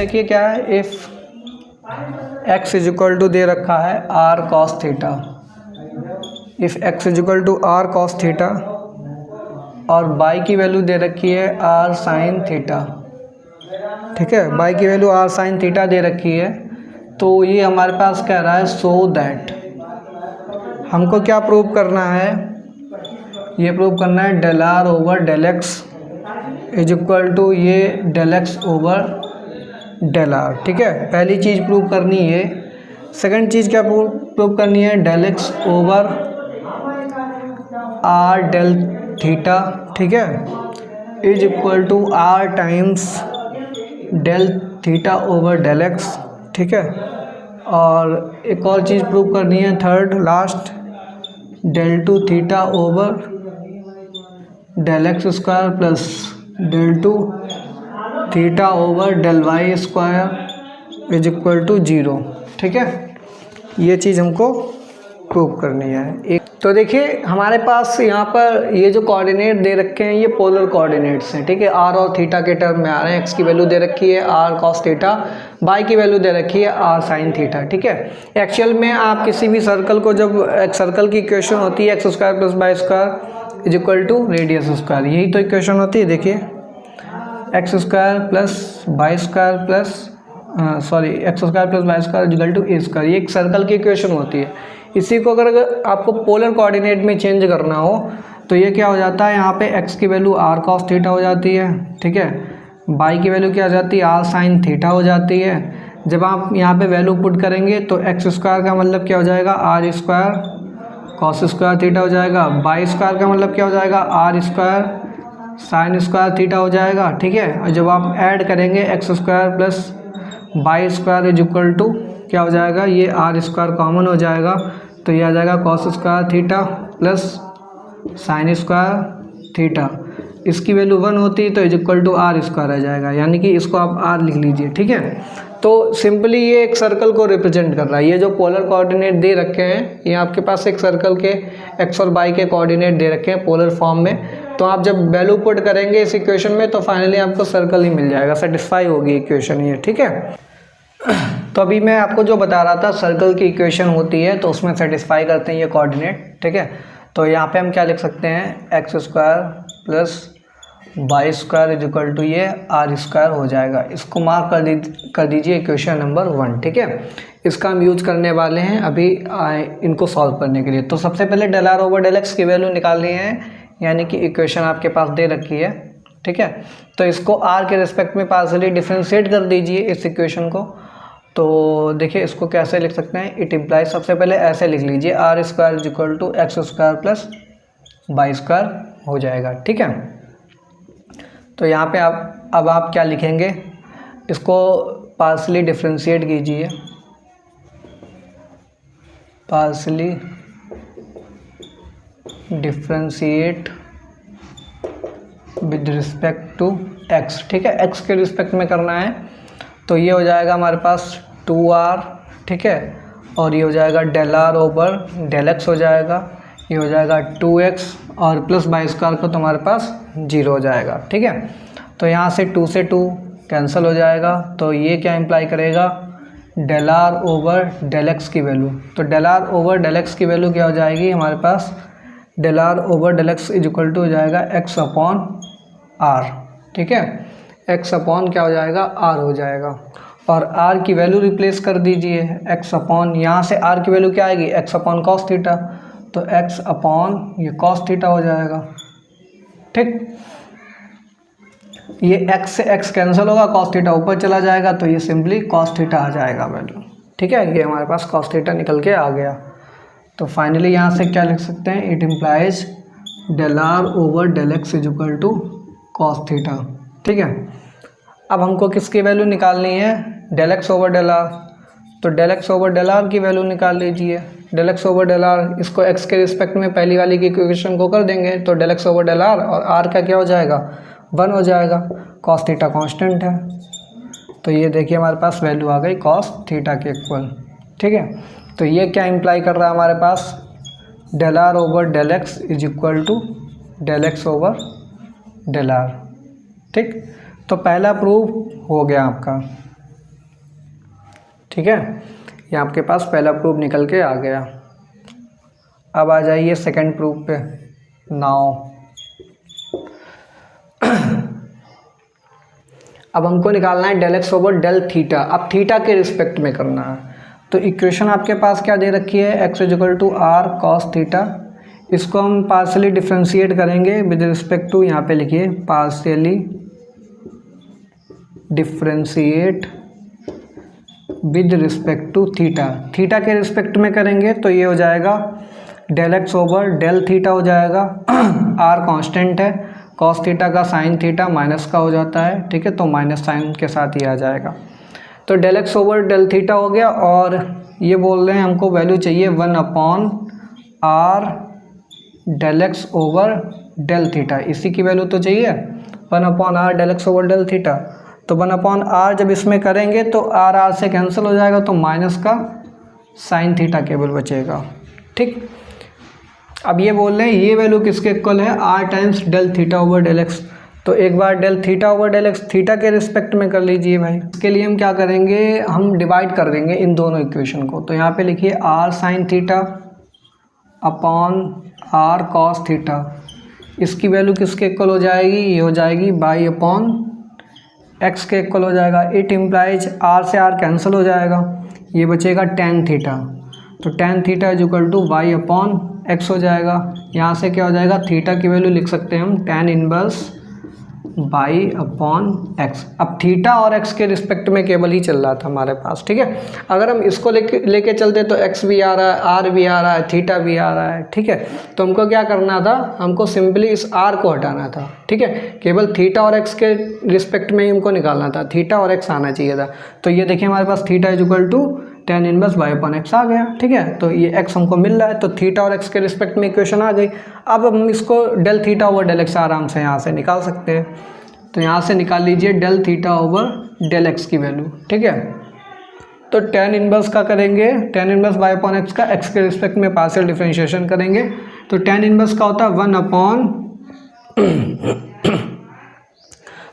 देखिए क्या है, if x is equal to दे रखा है r cos theta, if x is equal to r cos theta और y की वैल्यू दे रखी है r sin थीटा, ठीक है, y की वैल्यू r sin थीटा दे रखी है। तो ये हमारे पास कह रहा है सो दैट, हमको क्या प्रूव करना है, ये प्रूव करना है del r over del x is equal to ये del x over del r, ठीक है, पहली चीज़ प्रूव करनी है। सेकंड चीज़ क्या प्रूव करनी है, del x over r del theta, ठीक है, is equal to r times del theta over del x, ठीक है। और एक और चीज़ प्रूव करनी है, third last, del two theta over del x square plus del two theta over del Y square is equal to 0, ठीक है। ये चीज़ हमको प्रूव करनी है। एक तो देखिए हमारे पास यहाँ पर ये जो कोऑर्डिनेट दे रखे हैं ये पोलर कोऑर्डिनेट्स हैं, ठीक है, r और थीटा के टर्म में आ रहे हैं। x की वैल्यू दे रखी है r cos थीटा, y की वैल्यू दे रखी है r sin थीटा, ठीक है। एक्चुअल में आप किसी भी सर्कल को, जब एक सर्कल की इक्वेशन होती है x square plus Y square is equal to radius square, यही तो इक्वेशन होती है। देखिए X square plus Y square plus x square plus Y square equal to A square, ये एक सर्कल की इक्वेशन होती है। इसी को अगर आपको पोलर कोऑर्डिनेट में चेंज करना हो तो ये क्या हो जाता है, यहाँ पे x की वैल्यू r cos थीटा हो जाती है, ठीक है, y की वैल्यू क्या हो जाती है r sin थीटा हो जाती है। जब आप यहाँ पे वैल्यू पुट करेंगे तो एक्स स्क्वायर का मतलब क्या हो जाएगा, r square cos square theta हो जाएगा, y स्क्वायर का मतलब क्या हो जाएगा, r square sine square theta हो जाएगा, ठीक है। और जब आप ऐड करेंगे X square plus Y square is equal to क्या हो जाएगा, ये आर स्क्वायर कॉमन हो जाएगा तो ये आ जाएगा cos square theta plus sine square theta, इसकी वैल्यू 1 होती है तो is equal to r square आ जाएगा, यानी कि इसको आप आर लिख लीजिए, ठीक है। तो सिंपली ये एक सर्कल को रिप्रेजेंट कर रहा है। ये जो पोलर कोऑर्डिनेट दे रखे हैं ये आपके पास एक सर्कल के एक्स और वाई के कोऑर्डिनेट दे रखे हैं पोलर फॉर्म में। तो आप जब वैल्यू पुट करेंगे इस इक्वेशन में तो फाइनली आपको सर्कल ही मिल जाएगा, सेटिस्फाई होगी इक्वेशन ये, ठीक है। तो अभी मैं आपको जो बता रहा था सर्कल की इक्वेशन होती है तो उसमें सेटिस्फाई करते हैं ये कोऑर्डिनेट, ठीक है। तो यहाँ पे हम क्या लिख सकते हैं, x square plus Y square is equal to ये आर स्क्वायर हो जाएगा। इसको मार्क कर दीजिए इक्वेशन नंबर 1, ठीक है। इसका हम यूज करने वाले हैं अभी इनको सॉल्व करने के लिए। तो सबसे पहले del r over del x की वैल्यू निकालनी है, यानी कि इक्वेशन आपके पास दे रखी है, ठीक है। तो इसको आर के रिस्पेक्ट में पार्शियली डिफ्रेंशिएट कर दीजिए इस इक्वेशन को। तो देखिए इसको कैसे लिख सकते हैं, इट इम्प्लाइज, सबसे पहले ऐसे लिख लीजिए r square is equal to x square plus Y square हो जाएगा, ठीक है। तो यहाँ पे अब आप क्या लिखेंगे, इसको पार्शियली डिफ्रेंशिएट कीजिए, partially differentiate with respect to x, ठीक है, एक्स के रिस्पेक्ट में करना है। तो ये हो जाएगा हमारे पास 2r, ठीक है, और ये हो जाएगा del r over del x हो जाएगा, ये हो जाएगा 2x और प्लस वाई स्क्वायर को तो हमारे पास 0 हो जाएगा, ठीक है। तो यहाँ से 2 से 2 कैंसिल हो जाएगा, तो ये क्या इम्प्लाई करेगा, del r over del x की वैल्यू। तो del r over del x की वैल्यू क्या हो जाएगी हमारे पास, del r over del x is equal to हो जाएगा x अपॉन आर, ठीक है, x अपॉन क्या हो जाएगा, r हो जाएगा। और r की वैल्यू रिप्लेस कर दीजिए, x अपॉन, यहाँ से r की वैल्यू क्या आएगी, x अपॉन कॉस थीटा, तो x अपॉन ये कॉस थीटा हो जाएगा, ठीक। ये x से x कैंसिल होगा, कॉस थीटा ऊपर चला जाएगा तो ये सिंपली कॉस थीटा आ जाएगा वैल्यू, ठीक है। ये हमारे पास कॉस थीटा निकल के आ गया। तो फाइनली यहाँ से क्या लिख सकते हैं, it implies del r over del x is equal to cos theta, ठीक है। अब हमको किसकी वैल्यू निकालनी है, del x over del r. तो del x over del r की वैल्यू निकाल लीजिए, del x over del r, इसको एक्स के रिस्पेक्ट में पहली वाली की इक्वेशन को कर देंगे तो del x over del r और आर का क्या हो जाएगा, 1 हो जाएगा, कॉस थीटा कांस्टेंट है। तो ये देखिए हमारे पास वैल्यू आ गई कॉस थीटा के इक्वल, ठीक है। तो ये क्या इम्प्लाई कर रहा है हमारे पास, del r over del x is equal to del x over del r, ठीक। तो पहला प्रूफ हो गया आपका। ठीक है, ये आपके पास पहला प्रूफ निकल के आ गया। अब आ जाइए सेकंड प्रूफ पे। नाउ अब हमको निकालना है del x over del theta. अब थीटा के रिस्पेक्ट में करना है। तो इक्वेशन आपके पास क्या दे रखी है, x is equal to r cos theta. इसको हम पार्शियली डिफ्रेंशिएट करेंगे विद रिस्पेक्ट टू, यहाँ पे लिखिए partially differentiate with respect to theta. Theta के रिस्पेक्ट में करेंगे तो ये हो जाएगा del x over del theta हो जाएगा। आर कांस्टेंट है, कॉस थीटा का साइन थीटा माइनस का हो जाता है, ठीक है, तो माइनस साइन के साथ ही आ जाएगा। तो del x over del theta हो गया। और ये बोल रहे हैं हमको वैल्यू चाहिए 1/r del x over del theta. इसी की वैल्यू तो चाहिए 1/r del x over del theta. तो 1/r जब इसमें करेंगे तो r से कैंसिल हो जाएगा, तो माइनस का साइन थीटा केवल बचेगा। ठीक, अब ये बोल रहे हैं ये वैल्यू किसके इक्वल है, r times del theta over del x. तो एक बार del theta over del x theta के रिस्पेक्ट में कर लीजिए भाई। इसके लिए हम क्या करेंगे, हम डिवाइड कर देंगे इन दोनों इक्वेशन को। तो यहाँ पे लिखिए r sine theta upon r cos theta. इसकी वैल्यू किसके इक्वल हो जाएगी, ये हो जाएगी बाई अपॉन x के इक्वल हो जाएगा। इट इम्प्लाइज r से r कैंसिल हो जाएगा, ये बचेगा टेन थीटा। तो tan theta is equal to y upon x हो जाएगा। यहाँ से क्या हो जाएगा, थीटा की वैल्यू लिख सकते हैं हम ten inverse y upon x. अब थीटा और एक्स के रिस्पेक्ट में केवल ही चल रहा था हमारे पास, ठीक है। अगर हम इसको लेके चलते तो एक्स भी आ रहा है, आर भी आ रहा है, थीटा भी आ रहा है, ठीक है। तो हमको क्या करना था, हमको सिंपली इस आर को हटाना था, ठीक है। केवल थीटा और एक्स के रिस्पेक्ट में ही हमको निकालना था, थीटा और एक्स आना चाहिए था। तो ये देखिए हमारे पास theta is equal to tan inverse y upon x आ गया, ठीक है। तो ये एक्स हमको मिल रहा है, तो थीटा और एक्स के रिस्पेक्ट में इक्वेशन आ गई। अब हम इसको del theta over del x आराम से यहाँ से निकाल सकते हैं। तो यहाँ से निकाल लीजिए del theta over del x की वैल्यू, ठीक है। तो टेन इनवर्स का करेंगे, tan inverse y upon x का एक्स के रिस्पेक्ट में पार्शियल डिफरेंशिएशन करेंगे। तो टेन इनवर्स का होता है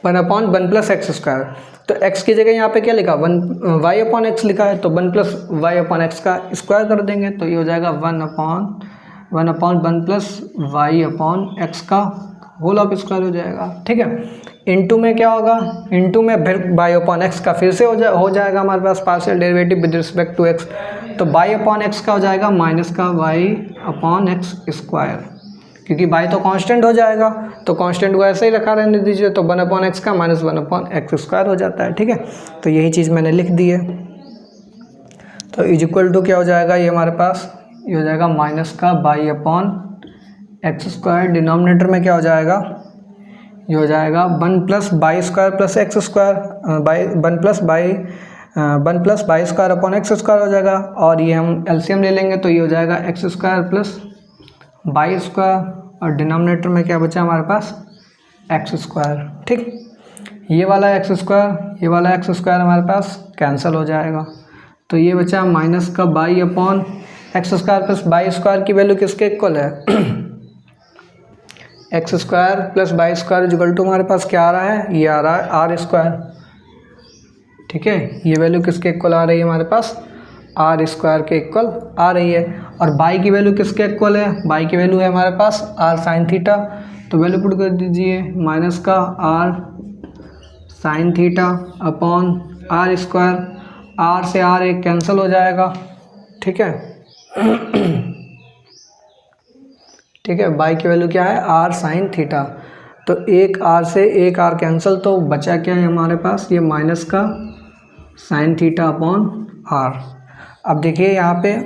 1/1 प्लस एक्स स्क्वायर। तो x की जगह यहाँ पे क्या लिखा, 1 वाई अपॉन एक्स लिखा है, तो 1 प्लस वाई अपॉन एक्स का स्क्वायर कर देंगे। तो ये हो जाएगा 1/1 प्लस वाई अपॉन एक्स का होल ऑफ स्क्वायर हो जाएगा, ठीक है। इनटू में क्या होगा, इनटू में फिर वाई अपॉन एक्स का फिर से हो जाएगा हमारे पास partial derivative with respect to x. तो वाई अपॉन एक्स का हो जाएगा माइनस का वाई अपॉन एक्स स्क्वायर, क्योंकि बाई तो कांस्टेंट हो जाएगा, तो कांस्टेंट को ऐसे ही रखा रहने दीजिए। तो 1/x का माइनस 1/x स्क्वायर हो जाता है, ठीक है। तो यही चीज़ मैंने लिख दी है। तो इज इक्वल टू क्या हो जाएगा, ये हमारे पास ये हो जाएगा माइनस का y upon x square. Denominator में क्या हो जाएगा, ये हो जाएगा 1 plus y square plus x square, by 1 plus y square upon x square हो जाएगा। और ये हम एलसीएम ले लेंगे, तो ये हो जाएगा x square plus y square, और डिनोमिनेटर में क्या बचा हमारे पास, एक्स स्क्वायर, ठीक। ये वाला एक्स स्क्वायर, ये वाला एक्स स्क्वायर हमारे पास कैंसिल हो जाएगा। तो ये बचा माइनस का y upon x square plus y square की वैल्यू किसके इक्वल है, x square plus y square equal to हमारे पास क्या आ रहा है, ये आ रहा है आर स्क्वायर, ठीक है। ये वैल्यू किसके इक्वल आ रही है हमारे पास, आर स्क्वायर के इक्वल आ रही है। और बाई की वैल्यू किसके इक्वल है, बाई की वैल्यू है हमारे पास आर साइन थीटा। तो वैल्यू पुट कर दीजिए माइनस का r sine theta upon r square. R से आर एक कैंसिल हो जाएगा, ठीक है। ठीक है, बाई की वैल्यू क्या है, आर साइन थीटा। तो एक आर से एक आर कैंसिल, तो बचा क्या है हमारे पास, ये माइनस का साइन थीटा अपॉन आर। अब देखिए यहाँ पे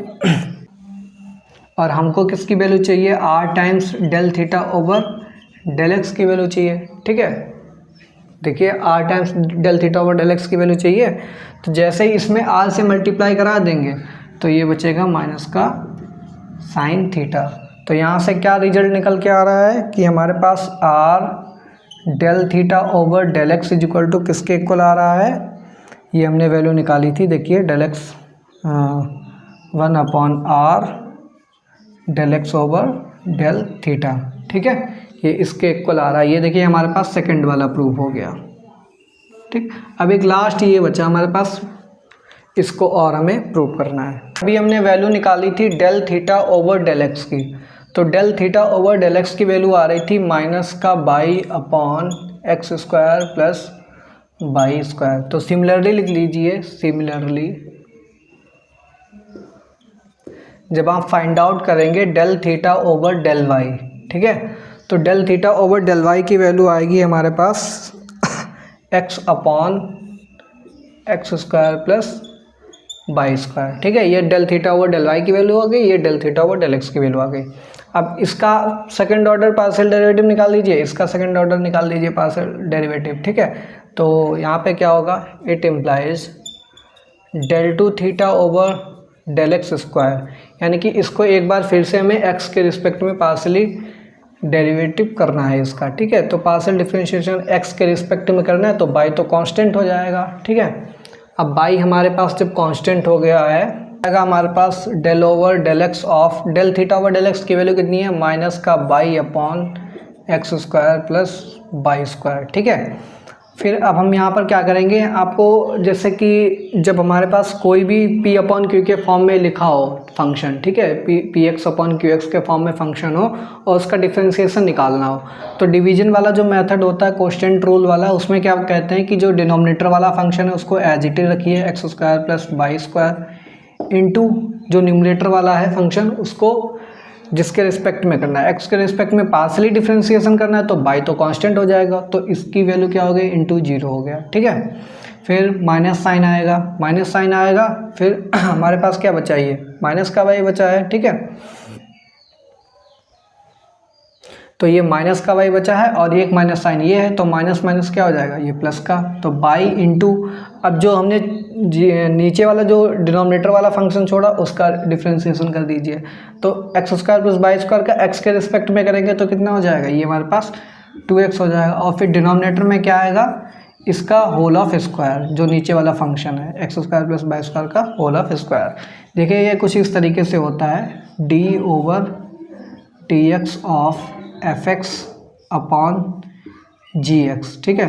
और हमको किसकी वैल्यू चाहिए, r times del theta over del x की वैल्यू चाहिए, ठीक है। देखिए r times del theta over del x की वैल्यू चाहिए। तो जैसे ही इसमें आर से मल्टीप्लाई करा देंगे तो ये बचेगा माइनस का साइन थीटा। तो यहाँ से क्या रिजल्ट निकल के आ रहा है कि हमारे पास r del theta over del x is equal to किसके इक्वल आ रहा है, ये हमने वैल्यू निकाली थी, देखिए del x 1/r del x over del theta, ठीक है। ये इसके इक्वल आ रहा है। ये देखिए हमारे पास सेकंड वाला प्रूफ हो गया, ठीक। अब एक लास्ट ये बचा हमारे पास, इसको और हमें प्रूव करना है। अभी हमने वैल्यू निकाली थी del theta over del x की, तो del theta over del x की वैल्यू आ रही थी माइनस का y upon x square plus y square. तो सिमिलरली लिख लीजिए, सिमिलरली जब आप फाइंड आउट करेंगे del theta over del y, ठीक है, तो del theta over del y की वैल्यू आएगी हमारे पास x upon x square plus y square, ठीक है। ये del theta over del y की वैल्यू आ गई, ये del theta over del x की वैल्यू आ गई। अब इसका सेकंड ऑर्डर पार्शियल डेरिवेटिव निकाल लीजिए, इसका सेकंड ऑर्डर निकाल लीजिए पार्शियल डेरिवेटिव, ठीक है। तो यहाँ पे क्या होगा, it implies del two theta over del x square, यानी कि इसको एक बार फिर से हमें एक्स के रिस्पेक्ट में पार्शियली डेरिवेटिव करना है इसका, ठीक है। तो पार्शियल डिफरेंशिएशन एक्स के रिस्पेक्ट में करना है, तो बाई तो कांस्टेंट हो जाएगा, ठीक है। अब बाई हमारे पास जब कांस्टेंट हो गया है, आएगा हमारे पास del over del x of del theta over del x की वैल्यू कितनी है, माइनस का y upon x square plus y square, ठीक है। फिर अब हम यहाँ पर क्या करेंगे, आपको जैसे कि जब हमारे पास कोई भी पी अपॉन क्यू के फॉर्म में लिखा हो फंक्शन, ठीक है, P x upon Q x के फॉर्म में फंक्शन हो और उसका डिफरेंशिएशन निकालना हो, तो डिवीजन वाला जो मेथड होता है कोष्टेंट रूल वाला, उसमें क्या कहते हैं कि जो डिनोमिनेटर वाला फंक्शन है उसको एज इट इज रखिए x square plus y square into जो न्यूमरेटर वाला है फंक्शन उसको जिसके रिस्पेक्ट में करना है, एक्स के रिस्पेक्ट में पार्शियली डिफरेंशिएशन करना है, तो बाई तो कांस्टेंट हो जाएगा, तो इसकी वैल्यू क्या हो गई, इंटू जीरो हो गया, ठीक है। फिर माइनस साइन आएगा, माइनस साइन आएगा, फिर हमारे पास क्या बचा, ये माइनस का बाई बचा है, ठीक है। तो ये माइनस का बाई बचा है और ये एक माइनस साइन ये है, तो माइनस माइनस क्या हो जाएगा, ये प्लस का, तो बाई इंटू अब जो हमने नीचे वाला जो डिनोमिनेटर वाला फंक्शन छोड़ा उसका डिफरेंशिएशन कर दीजिए, तो x square plus y square का एक्स के रिस्पेक्ट में करेंगे तो कितना हो जाएगा, ये हमारे पास 2x हो जाएगा। और फिर डिनोमिनेटर में क्या आएगा, इसका होल ऑफ स्क्वायर, जो नीचे वाला फंक्शन है x square plus y square का होल ऑफ स्क्वायर। देखिए ये कुछ इस तरीके से होता है, d over t x of f x upon g x, ठीक है।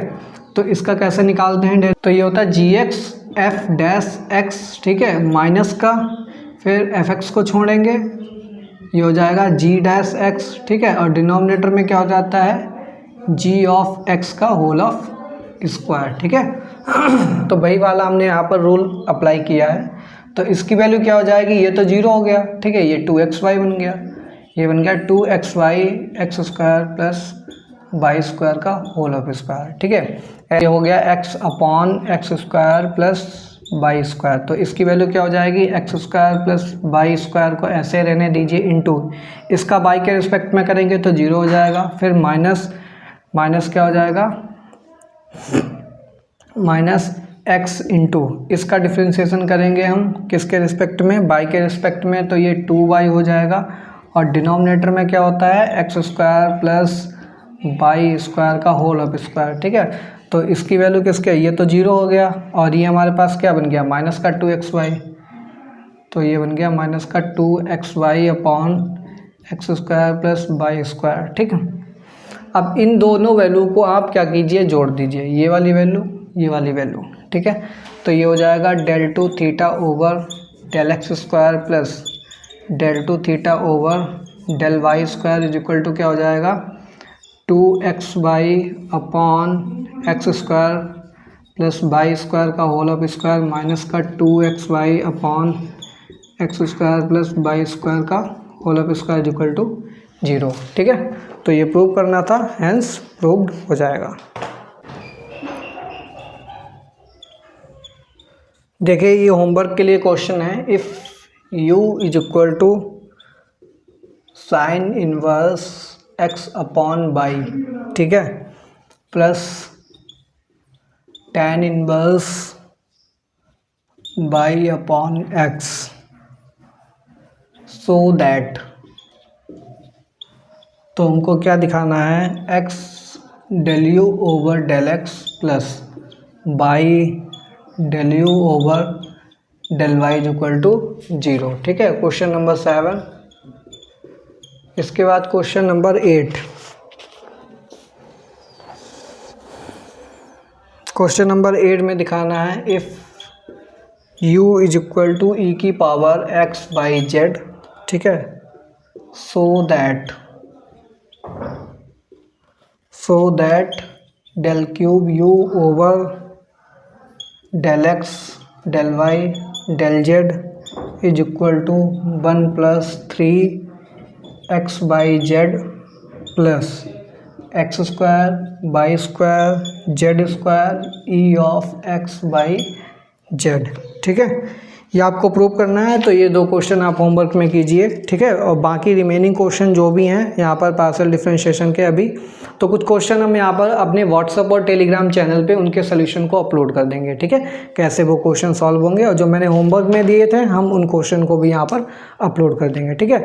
तो इसका कैसे निकालते हैं, तो ये होता है जी एक्स एफ डैश एक्स, ठीक है, माइनस का फिर एफ एक्स को छोड़ेंगे, ये हो जाएगा जी डैश एक्स, ठीक है। और डिनोमिनेटर में क्या हो जाता है, जी ऑफ एक्स का होल ऑफ स्क्वायर, ठीक है। तो वही वाला हमने यहाँ पर रूल अप्लाई किया है, तो इसकी वैल्यू क्या हो जाएगी, ये तो जीरो हो गया, ठीक है, ये 2xy बन गया, ये बन गया 2xy x square plus y square का होल ऑफ स्क्वायर, ठीक है। ये हो गया x upon x square plus y square, तो इसकी वैल्यू क्या हो जाएगी, x square plus y square को ऐसे रहने दीजिए इंटू इसका बाई के रिस्पेक्ट में करेंगे तो जीरो हो जाएगा, फिर माइनस माइनस क्या हो जाएगा, माइनस x इंटू इसका डिफ्रेंशिएशन करेंगे हम किसके रिस्पेक्ट में, बाई के रिस्पेक्ट में, तो ये 2y हो जाएगा। और डिनोमिनेटर में क्या होता है, x square plus y square का होल ऑफ स्क्वायर, ठीक है। तो इसकी वैल्यू किसके, ये तो जीरो हो गया और ये हमारे पास क्या बन गया, माइनस का 2xy, तो ये बन गया माइनस का 2xy upon x square plus y square, ठीक है। अब इन दोनों वैल्यू को आप क्या कीजिए, जोड़ दीजिए, ये वाली वैल्यू ये वाली वैल्यू, ठीक है। तो ये हो जाएगा del two theta over del x square plus del two theta over del Y square is equal to क्या हो जाएगा, 2xy upon x square plus y square का होल ऑफ स्क्वायर माइनस का 2xy upon x square plus y square का whole of square is equal to zero, ठीक है। तो ये प्रूव करना था, हेंस प्रूव्ड हो जाएगा। देखिए ये होमवर्क के लिए क्वेश्चन है, if u is equal to sine inverse x upon y, ठीक है, plus tan inverse y upon x, so that, तो हमको क्या दिखाना है, x del u over del x plus y del u over del y is equal to zero, ठीक है। Question number 7। इसके बाद क्वेश्चन नंबर 8। क्वेश्चन नंबर 8 में दिखाना है, if u is equal to e की पावर x बाई जेड, ठीक है। So that del cube u over del x del y del z is equal to 1 plus 3x by z plus x square by square z square e of x by z, ठीक है। ये आपको prove करना है, तो ये 2 question आप homework में कीजिए, ठीक है। और बाकी रिमेनिंग क्वेश्चन जो भी हैं यहाँ पर पार्शियल डिफरेंशिएशन के, अभी तो कुछ क्वेश्चन हम यहाँ पर अपने व्हाट्सएप और टेलीग्राम चैनल पे उनके सोल्यूशन को अपलोड कर देंगे, ठीक है। कैसे वो क्वेश्चन सॉल्व होंगे, और जो मैंने होमवर्क में दिए थे हम उन क्वेश्चन को भी यहाँ पर अपलोड कर देंगे, ठीक है।